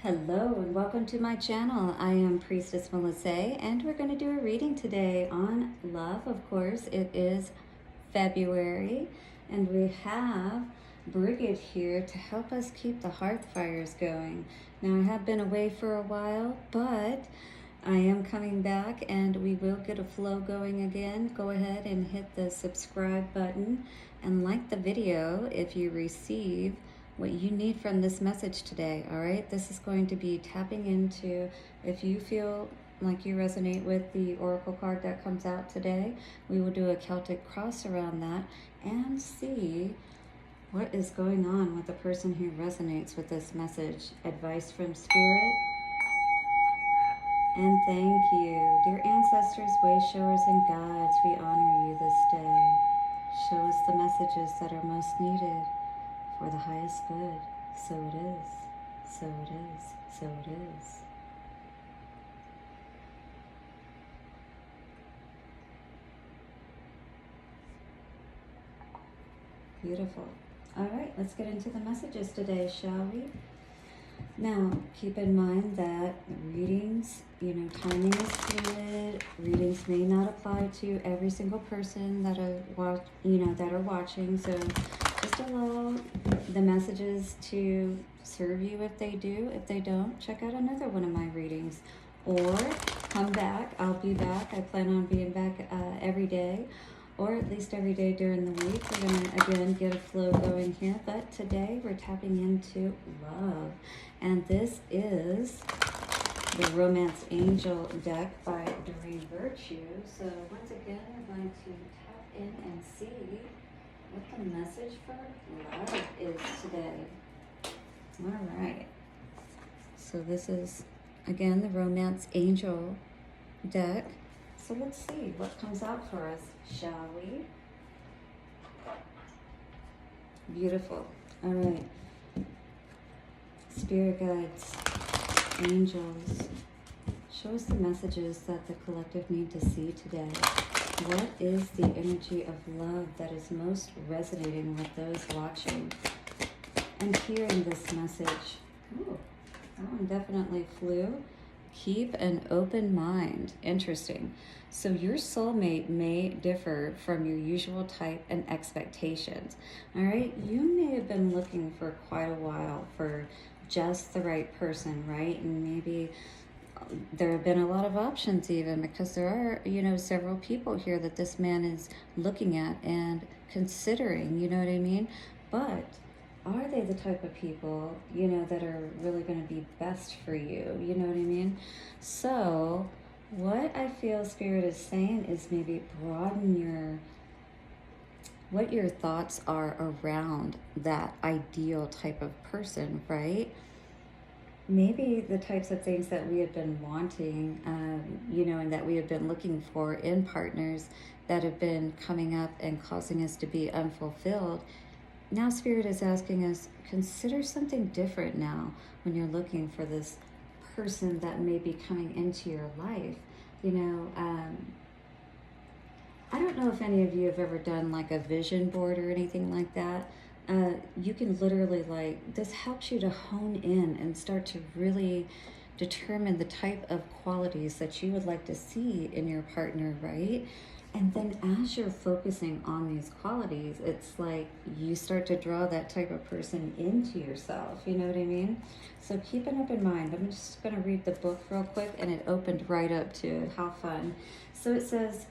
Hello and welcome to my channel. I am Priestess Melissa and we're going to do a reading today on love. Of course, it is February and we have Bridget here to help us keep the hearth fires going. Now I have been away for a while, but I am coming back and we will get a flow going again. Go ahead and hit the subscribe button and like the video if you receive what you need from this message today. All right, this is going to be tapping into, if you feel like you resonate with the oracle card that comes out today, we will do a Celtic cross around that and see what is going on with the person who resonates with this message. Advice from spirit. And thank you. Dear ancestors, way showers, and guides, we honor you this day. Show us the messages that are most needed for the highest good. So it is. So it is. So it is. Beautiful. All right, let's get into the messages today, shall we? Now, keep in mind that readings, timing is fluid. Readings may not apply to every single person that are watching. So just allow the messages to serve you if they do. If they don't, check out another one of my readings. Or come back. I'll be back. I plan on being back every day, or at least every day during the week. We're going to, again, get a flow going here. But today we're tapping into love. And this is the Romance Angel deck by Doreen Virtue. So once again, we're going to tap in and see what the message for love is today. All right. So this is, again, the Romance Angel deck. So let's see what comes out for us, shall we? Beautiful. All right. Spirit guides, angels, show us the messages that the collective need to see today. What is the energy of love that is most resonating with those watching and hearing this message? Ooh, that one definitely flew. Keep an open mind. Interesting. So your soulmate may differ from your usual type and expectations. All right. You may have been looking for quite a while for just the right person, right? And maybe there have been a lot of options even, because there are, several people here that this man is looking at and considering, you know what I mean? But are they the type of people, that are really going to be best for you? You know what I mean? So what I feel Spirit is saying is maybe broaden what your thoughts are around that ideal type of person, right? Maybe the types of things that we have been wanting, and that we have been looking for in partners that have been coming up and causing us to be unfulfilled. Now Spirit is asking us, consider something different now when you're looking for this person that may be coming into your life. I don't know if any of you have ever done like a vision board or anything like that. You can literally, this helps you to hone in and start to really determine the type of qualities that you would like to see in your partner, right? And then as you're focusing on these qualities, it's like you start to draw that type of person into yourself. You know what I mean? So keep an open mind. I'm just going to read the book real quick, and it opened right up to it. How fun. So it says,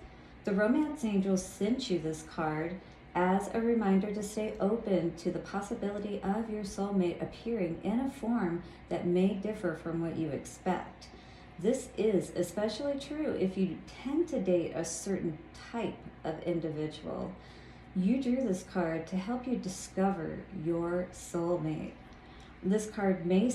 the Romance Angels sent you this card as a reminder to stay open to the possibility of your soulmate appearing in a form that may differ from what you expect. This is especially true if you tend to date a certain type of individual. You drew this card to help you discover your soulmate. This card may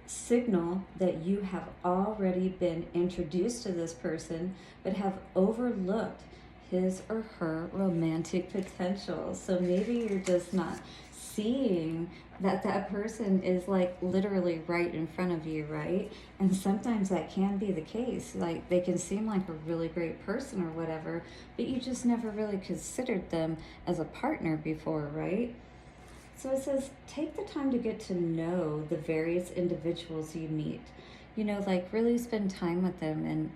signal that you have already been introduced to this person, but have overlooked his or her romantic potential. So maybe you're just not seeing that person is like literally right in front of you, right? And sometimes that can be the case. Like they can seem like a really great person or whatever, but you just never really considered them as a partner before, right? So it says, take the time to get to know the various individuals you meet. Like really spend time with them and,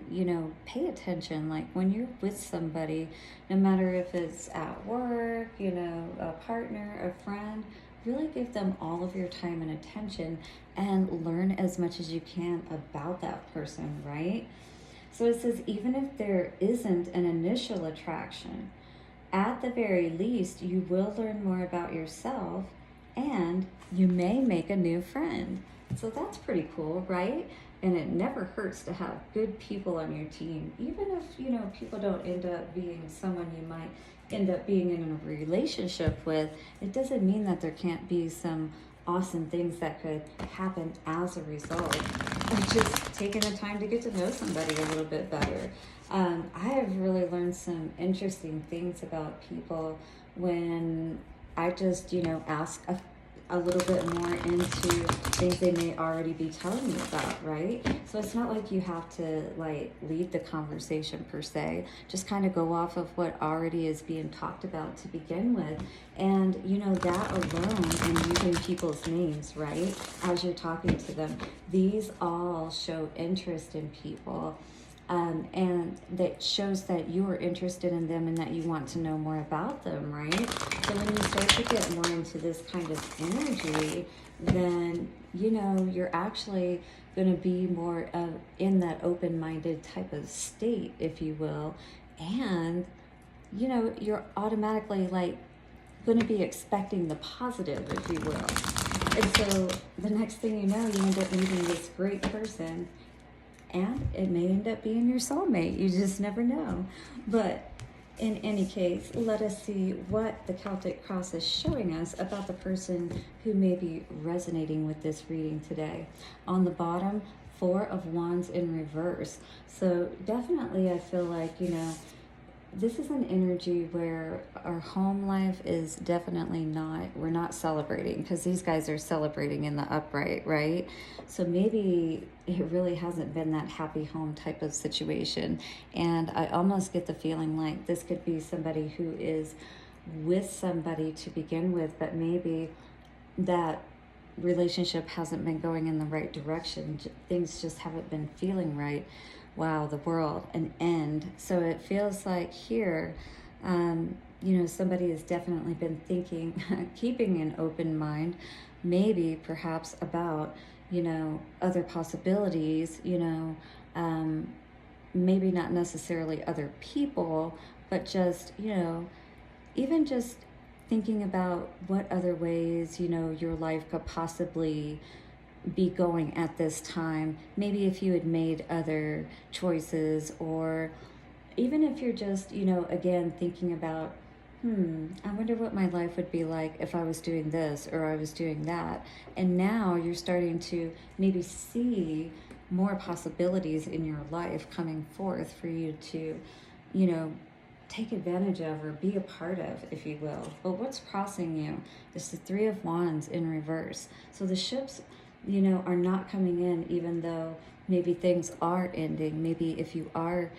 pay attention. Like when you're with somebody, no matter if it's at work, a partner, a friend, really give them all of your time and attention and learn as much as you can about that person, right? So it says, even if there isn't an initial attraction, at the very least, you will learn more about yourself and you may make a new friend. So that's pretty cool, right? And it never hurts to have good people on your team. Even if, people don't end up being someone you might end up being in a relationship with, it doesn't mean that there can't be some awesome things that could happen as a result of just taking the time to get to know somebody a little bit better. I have really learned some interesting things about people when I just, ask a little bit more into things they may already be telling me about, right? So it's not like you have to lead the conversation per se, just kind of go off of what already is being talked about to begin with. And that alone, and using people's names, right, as you're talking to them, these all show interest in people. And that shows that you are interested in them and that you want to know more about them, right? So when you start to get more into this kind of energy, then, you're actually going to be more in that open-minded type of state, if you will. And, you're automatically going to be expecting the positive, if you will. And so the next thing you know, you end up meeting this great person. And it may end up being your soulmate. You just never know. But in any case, let us see what the Celtic Cross is showing us about the person who may be resonating with this reading today. On the bottom, 4 of Wands in reverse. So definitely I feel like, this is an energy where our home life is definitely we're not celebrating, because these guys are celebrating in the upright, right? So maybe it really hasn't been that happy home type of situation. And I almost get the feeling like this could be somebody who is with somebody to begin with, but maybe that relationship hasn't been going in the right direction. Things just haven't been feeling right. Wow, the world, an end. So it feels like here, somebody has definitely been thinking, keeping an open mind, maybe perhaps about, other possibilities, maybe not necessarily other people, but just, even just thinking about what other ways, your life could possibly be going at this time. Maybe if you had made other choices, or even if you're just, again, thinking about, I wonder what my life would be like if I was doing this or I was doing that. And now you're starting to maybe see more possibilities in your life coming forth for you to, take advantage of or be a part of, if you will. But what's crossing you is the 3 of Wands in reverse. So the ships, are not coming in, even though maybe things are ending. Maybe if you are,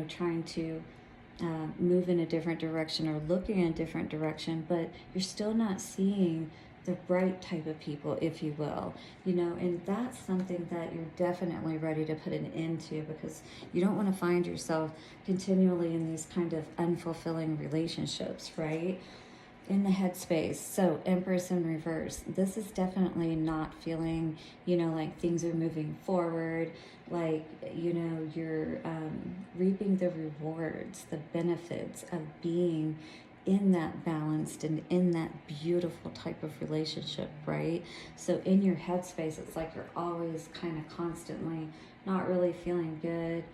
trying to move in a different direction or looking in a different direction, but you're still not seeing the right type of people, if you will, and that's something that you're definitely ready to put an end to, because you don't want to find yourself continually in these kind of unfulfilling relationships, right? In the headspace. So Empress in reverse. This is definitely not feeling, like things are moving forward, like, you're reaping the rewards, the benefits of being in that balanced and in that beautiful type of relationship, right? So in your headspace, it's like you're always kind of constantly not really feeling good,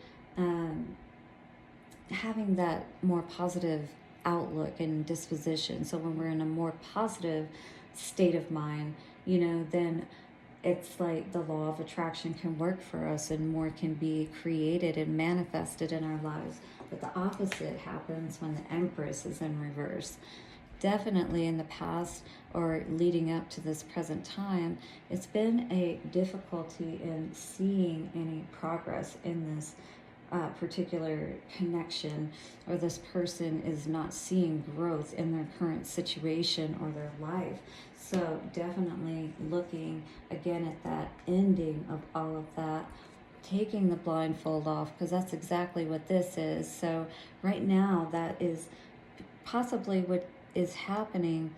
having that more positive outlook and disposition. So when we're in a more positive state of mind, then it's like the law of attraction can work for us and more can be created and manifested in our lives. But the opposite happens when the Empress is in reverse. Definitely in the past or leading up to this present time, it's been a difficulty in seeing any progress in this particular connection, or this person is not seeing growth in their current situation or their life. So definitely looking again at that ending of all of that, taking the blindfold off, because that's exactly what this is. So right now, that is possibly what is happening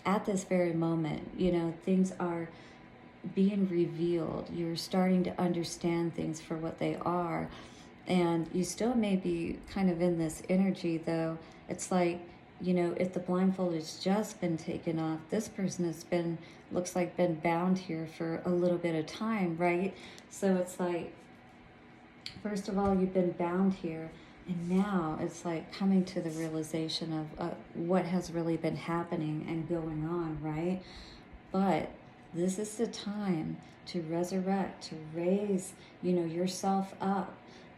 at this very moment. You know, things are being revealed. You're starting to understand things for what they are. And you still may be kind of in this energy, though. It's like, you know, if the blindfold has just been taken off, this person has been, looks like, been bound here for a little bit of time, right? So it's like, first of all, you've been bound here, and now it's like coming to the realization of what has really been happening and going on, right? But this is the time to resurrect, to raise, you know, yourself up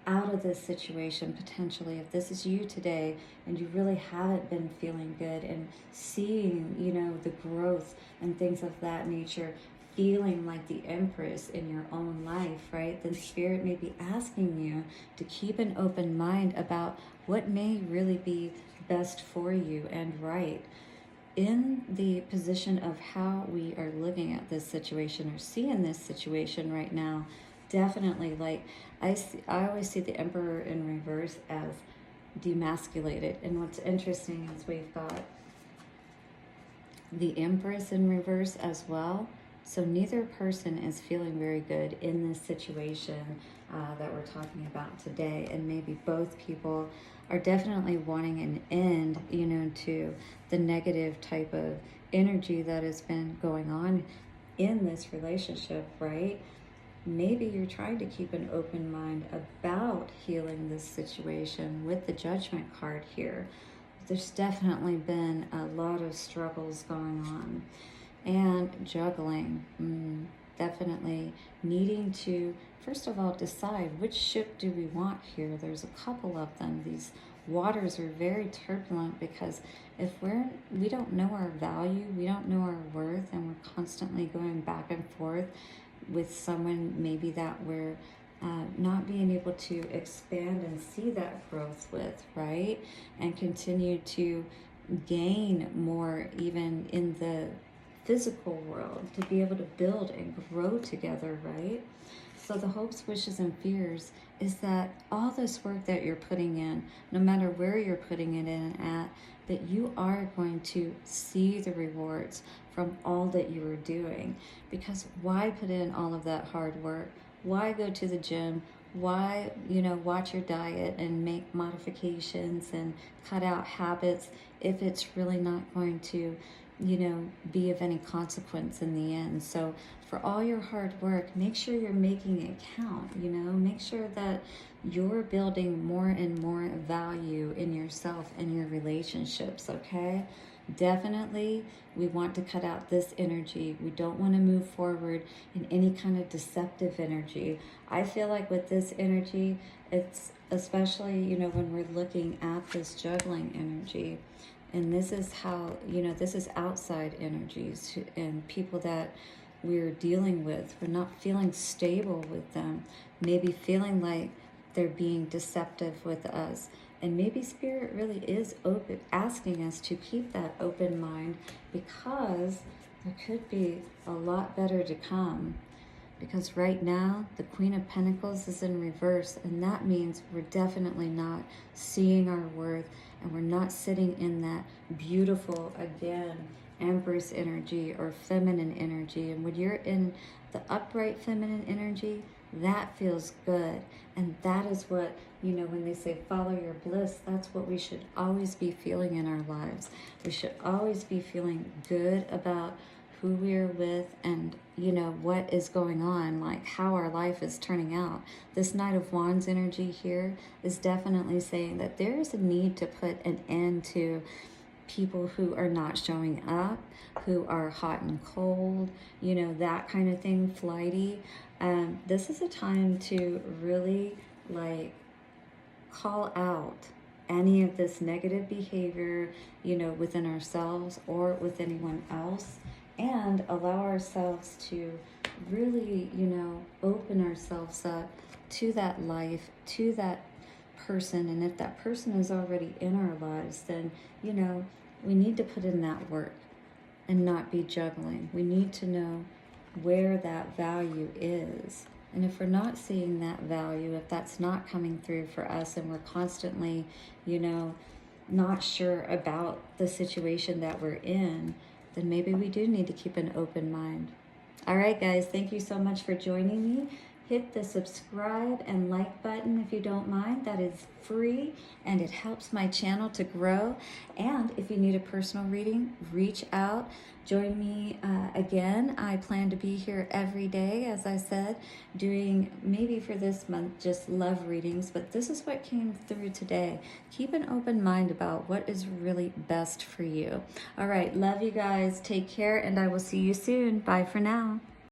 out of this situation potentially. If this is you today and you really haven't been feeling good and seeing, you know, the growth and things of that nature, feeling like the Empress in your own life, right? Then Spirit may be asking you to keep an open mind about what may really be best for you and right. In the position of how we are looking at this situation or seeing this situation right now, definitely, like, I always see the Emperor in reverse as demasculated. And what's interesting is we've got the Empress in reverse as well. So neither person is feeling very good in this situation that we're talking about today. And maybe both people are definitely wanting an end, you know, to the negative type of energy that has been going on in this relationship, right? Maybe you're trying to keep an open mind about healing this situation with the Judgment card here. There's definitely been a lot of struggles going on. And juggling, definitely needing to, first of all, decide which ship do we want here. There's a couple of them. These waters are very turbulent because if we don't know our value, we don't know our worth, and we're constantly going back and forth with someone maybe that we're not being able to expand and see that growth with, right? And continue to gain more even in the physical world, to be able to build and grow together, right? So the hopes, wishes, and fears is that all this work that you're putting in, no matter where you're putting it in at, that you are going to see the rewards from all that you are doing. Because why put in all of that hard work? Why go to the gym? Why, you know, watch your diet and make modifications and cut out habits if it's really not going to, you know, be of any consequence in the end? So for all your hard work, make sure you're making it count, you know, make sure that you're building more and more value in yourself and your relationships, okay? Definitely, we want to cut out this energy. We don't want to move forward in any kind of deceptive energy. I feel like with this energy, it's especially, you know, when we're looking at this juggling energy, and this is how, you know, this is outside energies and people that we're dealing with. We're not feeling stable with them, maybe feeling like they're being deceptive with us. And maybe Spirit really is open, asking us to keep that open mind, because there could be a lot better to come. Because right now, the Queen of Pentacles is in reverse, and that means we're definitely not seeing our worth, and we're not sitting in that beautiful, again, Empress energy or feminine energy. And when you're in the upright feminine energy, that feels good. And that is what, you know, when they say follow your bliss, that's what we should always be feeling in our lives. We should always be feeling good about who we're with and, you know, what is going on, like how our life is turning out. This Knight of Wands energy here is definitely saying that there is a need to put an end to people who are not showing up, who are hot and cold, you know, that kind of thing, flighty. This is a time to really, like, call out any of this negative behavior, you know, within ourselves or with anyone else, and allow ourselves to really, you know, open ourselves up to that life, to that person. And if that person is already in our lives, then, you know, we need to put in that work and not be juggling. We need to know where that value is. And if we're not seeing that value, if that's not coming through for us, and we're constantly, you know, not sure about the situation that we're in, then maybe we do need to keep an open mind. All right, guys, thank you so much for joining me. Hit the subscribe and like button if you don't mind. That is free and it helps my channel to grow. And if you need a personal reading, reach out. Join me again. I plan to be here every day, as I said, doing maybe for this month just love readings. But this is what came through today. Keep an open mind about what is really best for you. All right, love you guys. Take care, and I will see you soon. Bye for now.